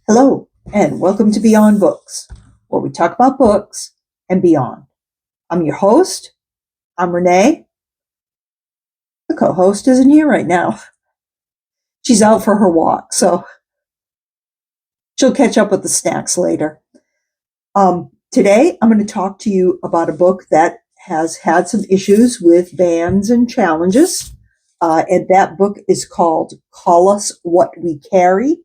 Hello, and welcome to Beyond Books, where we talk about books and beyond. I'm your host. I'm Renee. The co-host isn't here right now. She's out for her walk, so she'll catch up with the snacks later. Today, I'm going to talk to you about a book that has had some issues with bans and challenges. And that book is called Call Us What We Carry.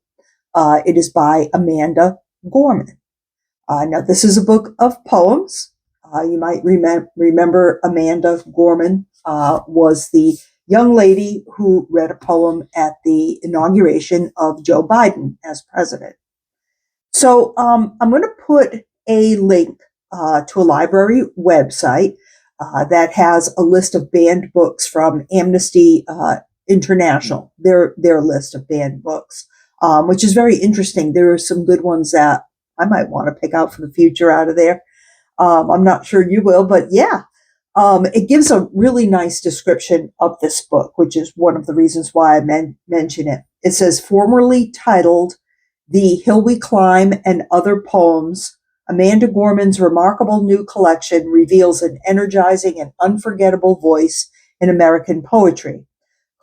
It is by Amanda Gorman. Now, this is a book of poems. You might remember Amanda Gorman was the young lady who read a poem at the inauguration of Joe Biden as president. So I'm going to put a link to a library website that has a list of banned books from Amnesty International, their list of banned books, which is very interesting. There are some good ones that I might want to pick out for the future out of there. I'm not sure you will, but yeah. It gives a really nice description of this book, which is one of the reasons why I mention it. It says, formerly titled The Hill We Climb and Other Poems, Amanda Gorman's remarkable new collection reveals an energizing and unforgettable voice in American poetry.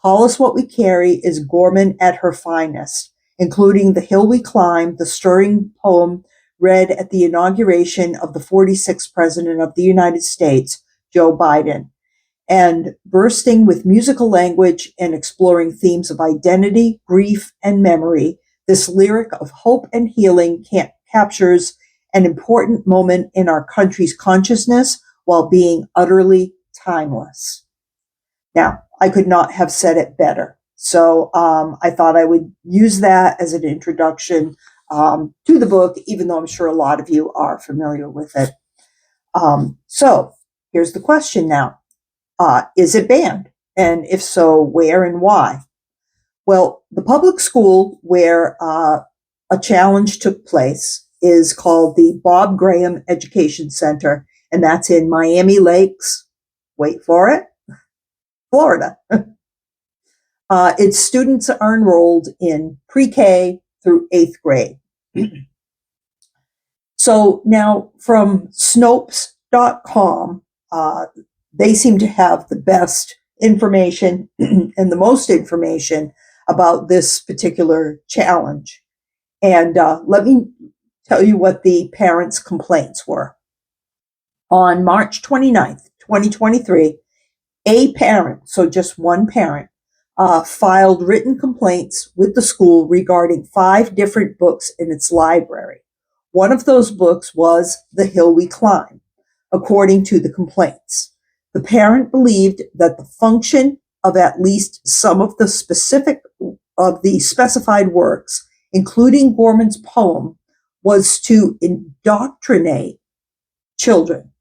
Call Us What We Carry is Gorman at her finest, including The Hill We Climb, the stirring poem read at the inauguration of the 46th President of the United States, Joe Biden, and bursting with musical language and exploring themes of identity, grief, and memory. This lyric of hope and healing captures an important moment in our country's consciousness while being utterly timeless. Now, I could not have said it better. So I thought I would use that as an introduction to the book, even though I'm sure a lot of you are familiar with it. So here's the question now. Is it banned? And if so, where and why? Well, the public school where a challenge took place is called the Bob Graham Education Center, and that's in Miami Lakes. Wait for it. Florida. Its students are enrolled in pre-K through 8th grade. So now from Snopes.com, they seem to have the best information and the most information about this particular challenge. And let me tell you what the parents' complaints were. On March 29th, 2023, a parent, so just one parent, filed written complaints with the school regarding 5 different books in its library. One of those books was The Hill We Climb, according to the complaints. The parent believed that the function of at least some of the specified works, including Gorman's poem, was to indoctrinate children.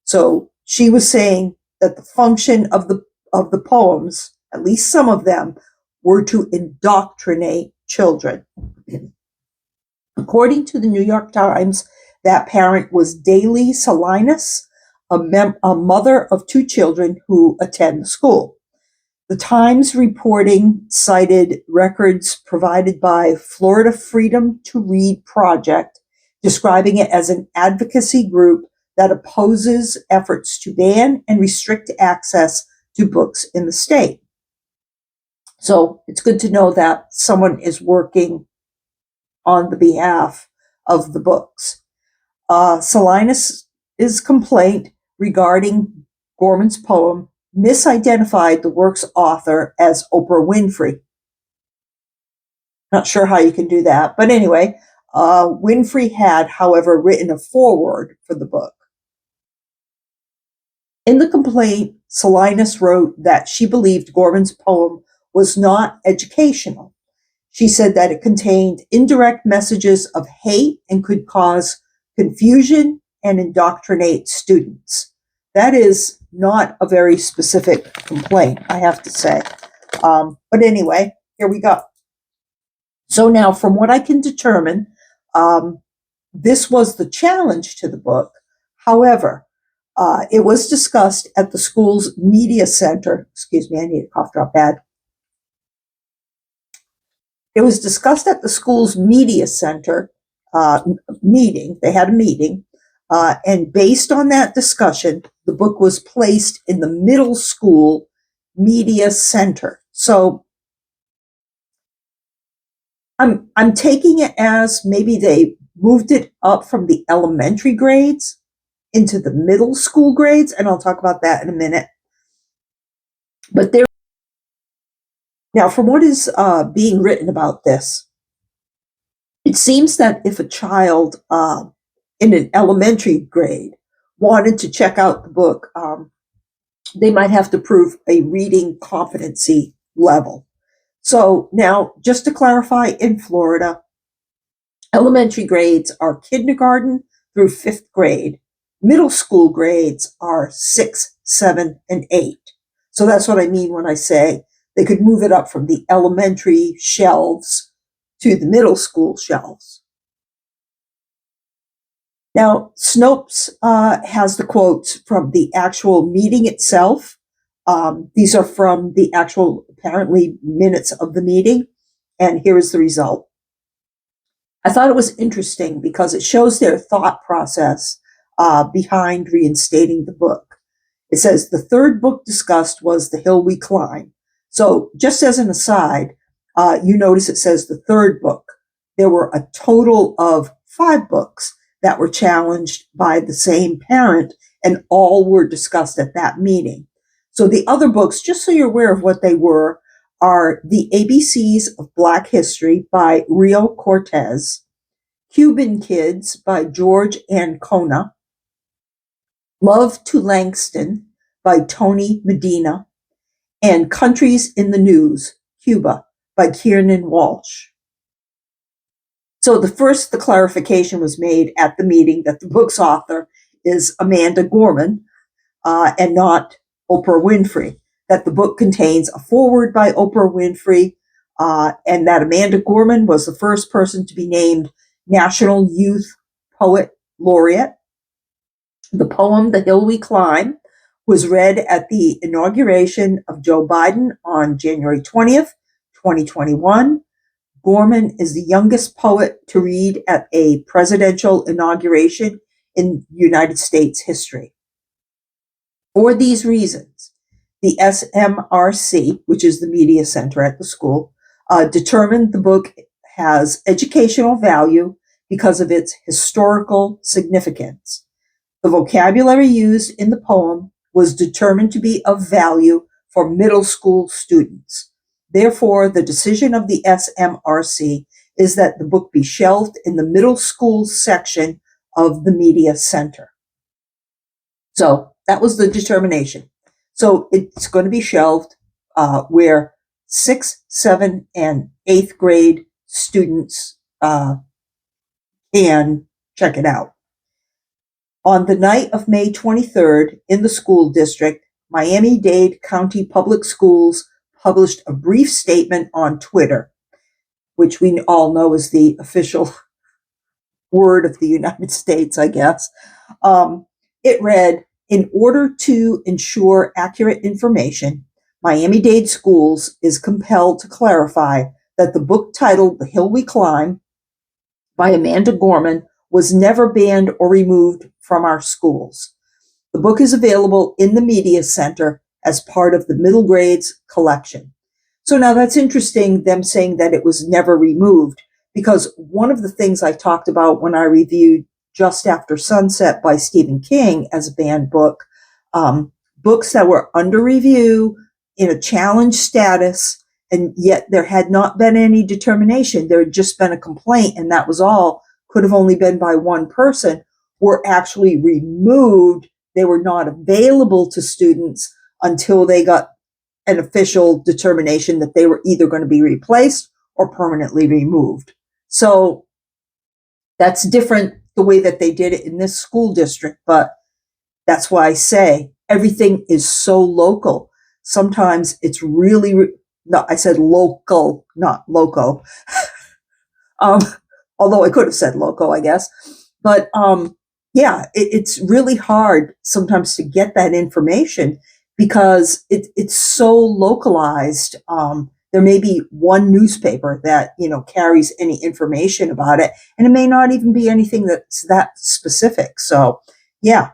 So she was saying that the function of the poems, at least some of them, were to indoctrinate children. According to the New York Times, that parent was Daly Salinas, a mother of 2 children who attend the school. The Times reporting cited records provided by Florida Freedom to Read Project, describing it as an advocacy group that opposes efforts to ban and restrict access to books in the state. So it's good to know that someone is working on the behalf of the books. Salinas' complaint regarding Gorman's poem misidentified the work's author as Oprah Winfrey. Not sure how you can do that, but anyway, Winfrey had, however, written a foreword for the book. In the complaint, Salinas wrote that she believed Gorman's poem was not educational. She said that it contained indirect messages of hate and could cause confusion and indoctrinate students. That is not a very specific complaint, I have to say. But anyway, here we go. So now, from what I can determine, this was the challenge to the book. However, it was discussed at the school's media center. Excuse me, I need a cough drop bag. It was discussed at the school's media center meeting. They had a meeting. And based on that discussion, the book was placed in the middle school media center. So I'm taking it as maybe they moved it up from the elementary grades into the middle school grades, and I'll talk about that in a minute. But there, now from what is being written about this, it seems that if a child in an elementary grade wanted to check out the book, they might have to prove a reading competency level. So now, just to clarify, in Florida, elementary grades are kindergarten through fifth grade. Middle school grades are 6, 7, and 8. So that's what I mean when I say they could move it up from the elementary shelves to the middle school shelves. Now, Snopes has the quotes from the actual meeting itself. These are from the actual, apparently, minutes of the meeting. And here is the result. I thought it was interesting because it shows their thought process behind reinstating the book. It says the third book discussed was The Hill We Climb. So just as an aside, you notice it says the third book. There were a total of 5 books that were challenged by the same parent, and all were discussed at that meeting. So the other books, just so you're aware of what they were, are The ABCs of Black History by Rio Cortez, Cuban Kids by George Ancona, Love to Langston by Tony Medina, and Countries in the News, Cuba by Kiernan Walsh. So the clarification was made at the meeting that the book's author is Amanda Gorman and not Oprah Winfrey, that the book contains a foreword by Oprah Winfrey, and that Amanda Gorman was the first person to be named National Youth Poet Laureate. The poem, The Hill We Climb, was read at the inauguration of Joe Biden on January 20th, 2021. Gorman is the youngest poet to read at a presidential inauguration in United States history. For these reasons, the SMRC, which is the media center at the school, determined the book has educational value because of its historical significance. The vocabulary used in the poem was determined to be of value for middle school students. Therefore, the decision of the SMRC is that the book be shelved in the middle school section of the media center. So that was the determination. So it's going to be shelved where 6th, 7th, and 8th grade students can check it out. On the night of May 23rd, in the school district, Miami-Dade County Public Schools published a brief statement on Twitter, which we all know is the official word of the United States, I guess. It read, in order to ensure accurate information, Miami-Dade Schools is compelled to clarify that the book titled The Hill We Climb by Amanda Gorman was never banned or removed from our schools. The book is available in the media center as part of the middle grades collection. So now that's interesting, them saying that it was never removed, because one of the things I talked about when I reviewed Just After Sunset by Stephen King as a banned book, books that were under review in a challenge status, and yet there had not been any determination. There had just been a complaint, and that was all, could have only been by one person, were actually removed. They were not available to students until they got an official determination that they were either going to be replaced or permanently removed. So that's different the way that they did it in this school district, but that's why I say everything is so local. Sometimes it's really, no, I said local, not loco. Although I could have said loco, I guess. But yeah, it's really hard sometimes to get that information because it's so localized There may be one newspaper that, carries any information about it, and it may not even be anything that's that specific. So, yeah.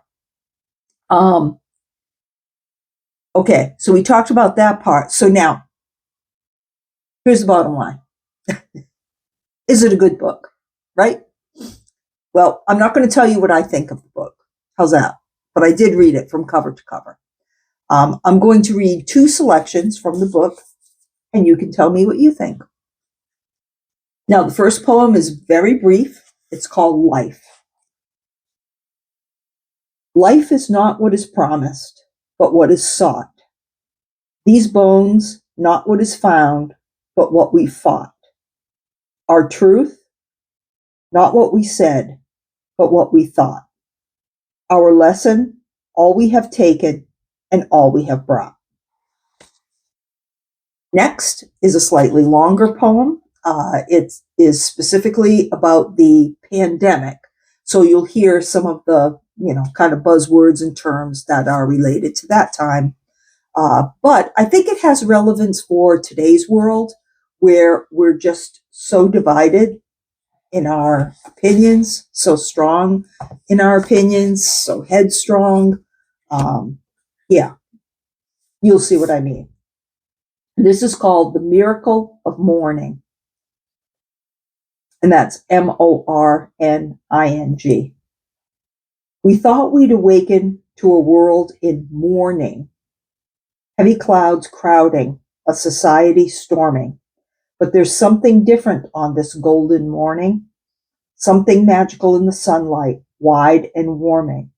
Okay, so we talked about that part. So now, here's the bottom line. Is it a good book? Right? Well, I'm not going to tell you what I think of the book. How's that? But I did read it from cover to cover. I'm going to read 2 selections from the book, and you can tell me what you think. Now, the first poem is very brief. It's called Life. Life is not what is promised, but what is sought. These bones, not what is found, but what we fought. Our truth, not what we said, but what we thought. Our lesson, all we have taken and all we have brought. Next is a slightly longer poem. It is specifically about the pandemic. So you'll hear some of the, kind of buzzwords and terms that are related to that time. But I think it has relevance for today's world, where we're just so divided in our opinions, so strong in our opinions, so headstrong. Yeah, you'll see what I mean. This is called The Miracle of Mourning. And that's Morning. We thought we'd awaken to a world in mourning, heavy clouds crowding, a society storming. But there's something different on this golden morning, something magical in the sunlight, wide and warming.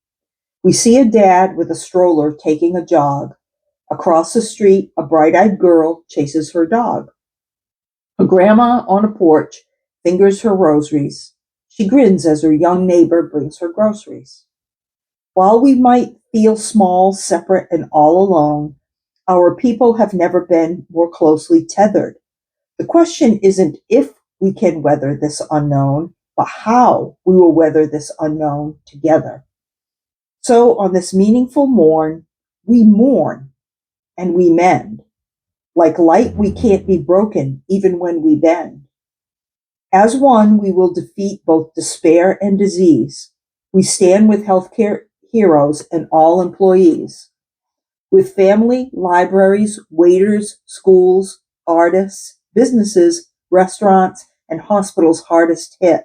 We see a dad with a stroller taking a jog. Across the street, a bright-eyed girl chases her dog. A grandma on a porch fingers her rosaries. She grins as her young neighbor brings her groceries. While we might feel small, separate, and all alone, our people have never been more closely tethered. The question isn't if we can weather this unknown, but how we will weather this unknown together. So on this meaningful morn, we mourn and we mend. Like light, we can't be broken even when we bend. As one, we will defeat both despair and disease. We stand with healthcare heroes and all employees. With family, libraries, waiters, schools, artists, businesses, restaurants, and hospitals hardest hit.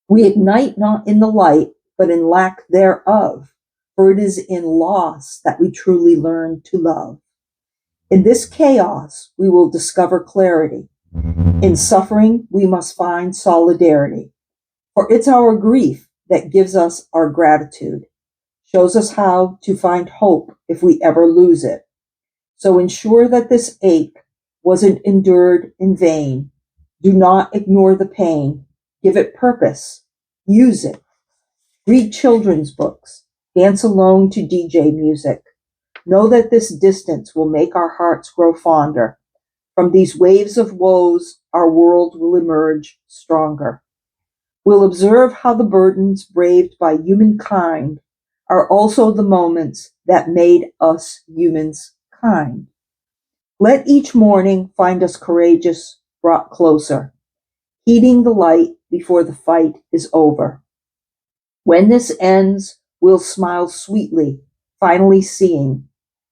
We ignite not in the light, but in lack thereof, for it is in loss that we truly learn to love. In this chaos, we will discover clarity. In suffering, we must find solidarity. For it's our grief that gives us our gratitude, shows us how to find hope if we ever lose it. So ensure that this ache wasn't endured in vain. Do not ignore the pain. Give it purpose. Use it. Read children's books. Dance alone to DJ music. Know that this distance will make our hearts grow fonder. From these waves of woes, our world will emerge stronger. We'll observe how the burdens braved by humankind are also the moments that made us humans kind. Let each morning find us courageous, brought closer, heeding the light before the fight is over. When this ends, we'll smile sweetly, finally seeing,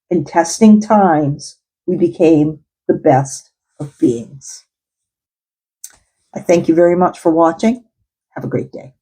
in testing times, we became the best of beings. I thank you very much for watching. Have a great day.